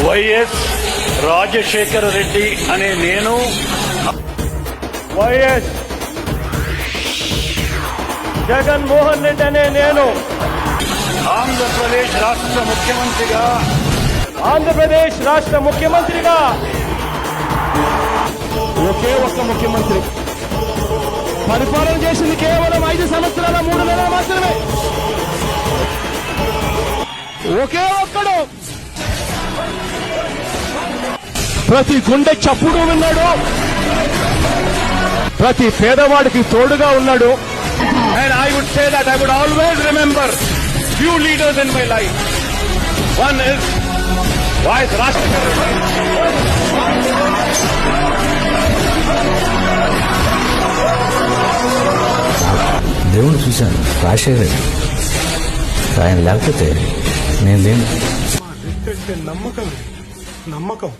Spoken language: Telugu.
వైఎస్ రాజశేఖర రెడ్డి అనే నేను, వైఎస్ జగన్మోహన్ రెడ్డి అనే నేను ఆంధ్రప్రదేశ్ రాష్ట్ర ముఖ్యమంత్రిగా ఒకే ఒక్క ముఖ్యమంత్రి పరిపాలన చేసింది కేవలం 5 సంవత్సరాల 3 నెలలు మాత్రమే. ఒకే ఒక్కడు ప్రతి గుండె చప్పుడు విన్నాడు, ప్రతి పేదవాడికి తోడుగా ఉన్నాడు. And I would say that I would always remember few leaders in my life. One is Vice Rashtrapati. దేవుని చూశాను, రాజశేఖర్ ఆయన లేకపోతే నేను లేను. నమ్మకం